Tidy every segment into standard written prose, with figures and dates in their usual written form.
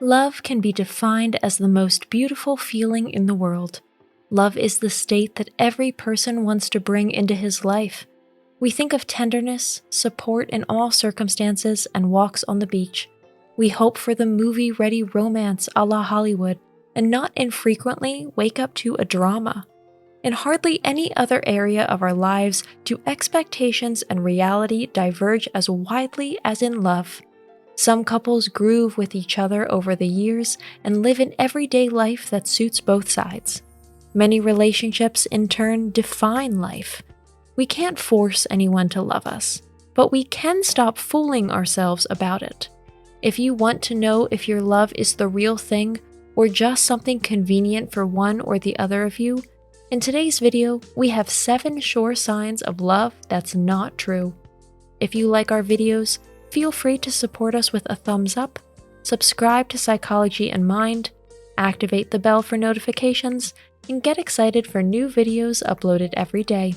Love can be defined as the most beautiful feeling in the world. Love is the state that every person wants to bring into his life. We think of tenderness, support in all circumstances, and walks on the beach. We hope for the movie-ready romance a la Hollywood, and not infrequently wake up to a drama. In hardly any other area of our lives do expectations and reality diverge as widely as in love. Some couples groove with each other over the years and live an everyday life that suits both sides. Many relationships, in turn, define life. We can't force anyone to love us, but we can stop fooling ourselves about it. If you want to know if your love is the real thing or just something convenient for one or the other of you, in today's video, we have 7 sure signs of love that's not true. If you like our videos, feel free to support us with a thumbs up, subscribe to Psychology and Mind, activate the bell for notifications, and get excited for new videos uploaded every day.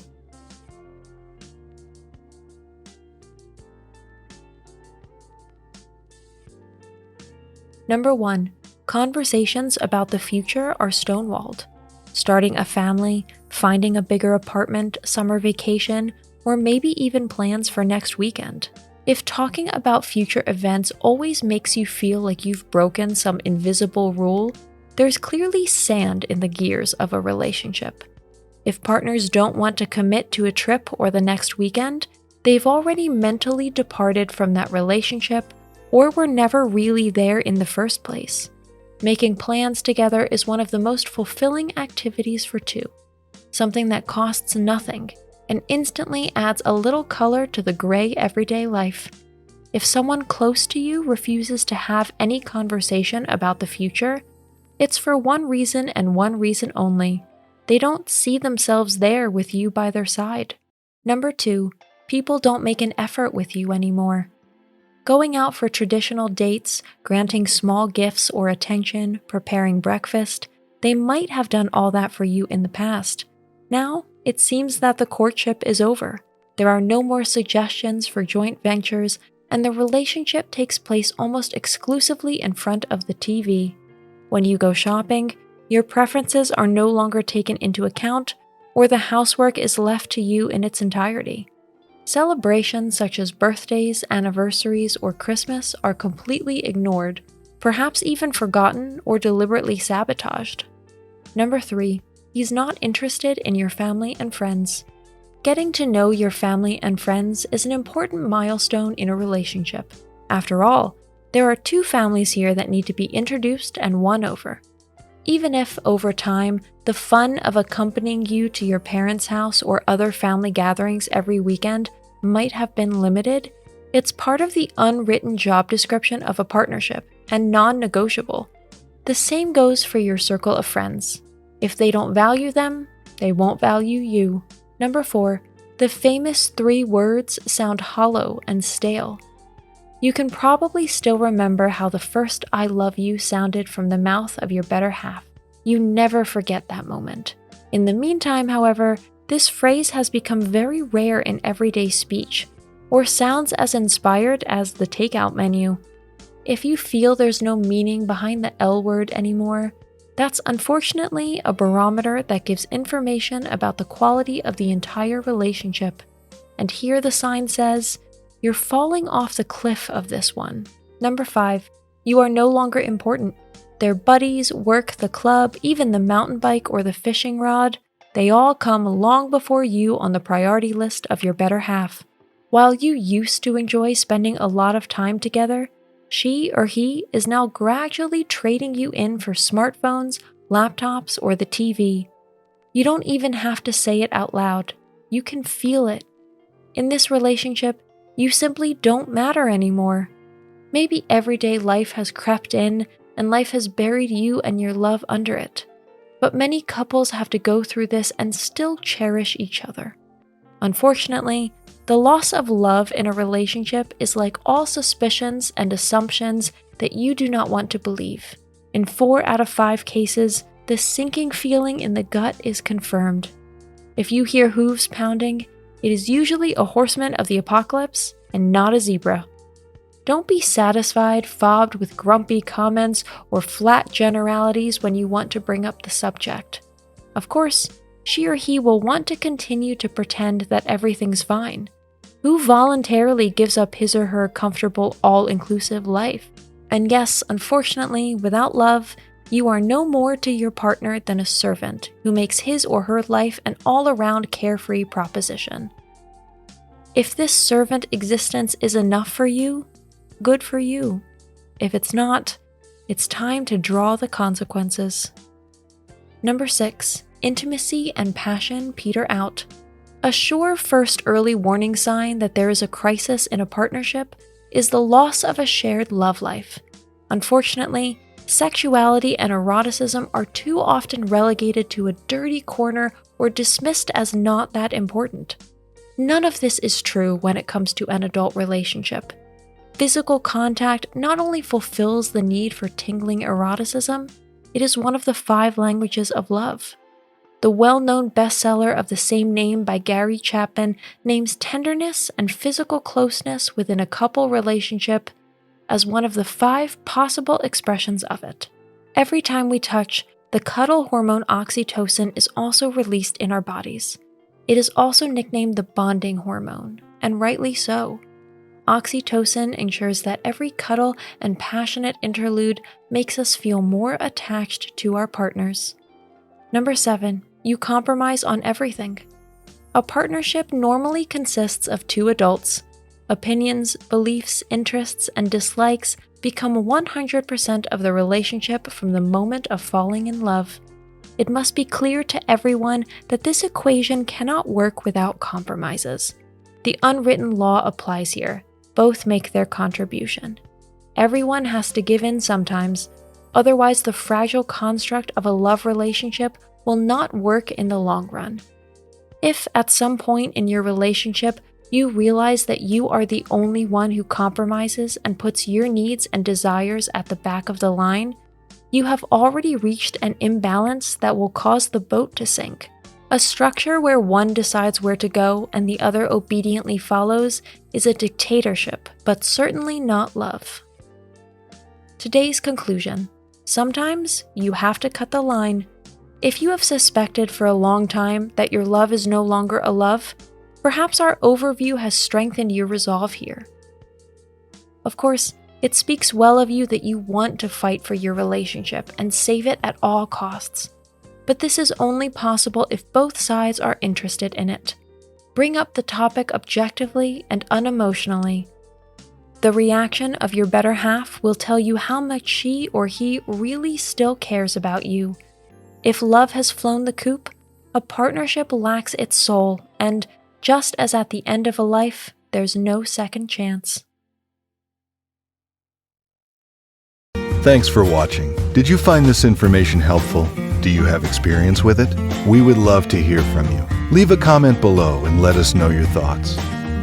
Number 1. Conversations about the future are stonewalled. Starting a family, finding a bigger apartment, summer vacation, or maybe even plans for next weekend. If talking about future events always makes you feel like you've broken some invisible rule, there's clearly sand in the gears of a relationship. If partners don't want to commit to a trip or the next weekend, they've already mentally departed from that relationship or were never really there in the first place. Making plans together is one of the most fulfilling activities for two, something that costs nothing and instantly adds a little color to the gray everyday life. If someone close to you refuses to have any conversation about the future, it's for one reason and one reason only. They don't see themselves there with you by their side. Number 2, people don't make an effort with you anymore. Going out for traditional dates, granting small gifts or attention, preparing breakfast, they might have done all that for you in the past. Now, it seems that the courtship is over. There are no more suggestions for joint ventures, and the relationship takes place almost exclusively in front of the TV. When you go shopping, your preferences are no longer taken into account, or the housework is left to you in its entirety. Celebrations such as birthdays, anniversaries, or Christmas are completely ignored, perhaps even forgotten or deliberately sabotaged. Number 3. He's not interested in your family and friends. Getting to know your family and friends is an important milestone in a relationship. After all, there are 2 families here that need to be introduced and won over. Even if, over time, the fun of accompanying you to your parents' house or other family gatherings every weekend might have been limited, it's part of the unwritten job description of a partnership and non-negotiable. The same goes for your circle of friends. If they don't value them, they won't value you. Number 4, the famous 3 words sound hollow and stale. You can probably still remember how the first I love you sounded from the mouth of your better half. You never forget that moment. In the meantime, however, this phrase has become very rare in everyday speech, or sounds as inspired as the takeout menu. If you feel there's no meaning behind the L word anymore, that's unfortunately a barometer that gives information about the quality of the entire relationship. And here the sign says, you're falling off the cliff of this one. Number 5, you are no longer important. Their buddies, work, the club, even the mountain bike or the fishing rod, they all come long before you on the priority list of your better half. While you used to enjoy spending a lot of time together, she or he is now gradually trading you in for smartphones, laptops, or the TV. You don't even have to say it out loud. You can feel it. In this relationship, you simply don't matter anymore. Maybe everyday life has crept in and life has buried you and your love under it. But many couples have to go through this and still cherish each other. Unfortunately, the loss of love in a relationship is like all suspicions and assumptions that you do not want to believe. In 4 out of 5 cases, the sinking feeling in the gut is confirmed. If you hear hooves pounding, it is usually a horseman of the apocalypse and not a zebra. Don't be satisfied, fobbed with grumpy comments or flat generalities when you want to bring up the subject. Of course, she or he will want to continue to pretend that everything's fine. Who voluntarily gives up his or her comfortable, all-inclusive life? And yes, unfortunately, without love, you are no more to your partner than a servant who makes his or her life an all-around carefree proposition. If this servant existence is enough for you, good for you. If it's not, it's time to draw the consequences. Number 6. Intimacy and passion peter out. A sure first early warning sign that there is a crisis in a partnership is the loss of a shared love life. Unfortunately, sexuality and eroticism are too often relegated to a dirty corner or dismissed as not that important. None of this is true when it comes to an adult relationship. Physical contact not only fulfills the need for tingling eroticism, it is one of the 5 languages of love. The well-known bestseller of the same name by Gary Chapman names tenderness and physical closeness within a couple relationship as one of the 5 possible expressions of it. Every time we touch, the cuddle hormone oxytocin is also released in our bodies. It is also nicknamed the bonding hormone, and rightly so. Oxytocin ensures that every cuddle and passionate interlude makes us feel more attached to our partners. Number 7. You compromise on everything. A partnership normally consists of 2 adults. Opinions, beliefs, interests, and dislikes become 100% of the relationship from the moment of falling in love. It must be clear to everyone that this equation cannot work without compromises. The unwritten law applies here. Both make their contribution. Everyone has to give in sometimes, otherwise the fragile construct of a love relationship will not work in the long run. If at some point in your relationship you realize that you are the only one who compromises and puts your needs and desires at the back of the line, you have already reached an imbalance that will cause the boat to sink. A structure where one decides where to go and the other obediently follows is a dictatorship, but certainly not love. Today's conclusion. Sometimes you have to cut the line. If you have suspected for a long time that your love is no longer a love, perhaps our overview has strengthened your resolve here. Of course, it speaks well of you that you want to fight for your relationship and save it at all costs. But this is only possible if both sides are interested in it. Bring up the topic objectively and unemotionally. The reaction of your better half will tell you how much she or he really still cares about you. If love has flown the coop, a partnership lacks its soul, and just as at the end of a life, there's no second chance. Thanks for watching. Did you find this information helpful? Do you have experience with it? We would love to hear from you. Leave a comment below and let us know your thoughts.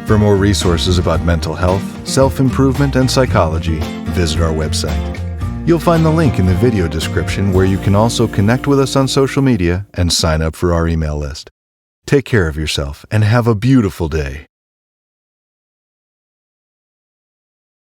For more resources about mental health, self-improvement, and psychology, visit our website. You'll find the link in the video description where you can also connect with us on social media and sign up for our email list. Take care of yourself and have a beautiful day.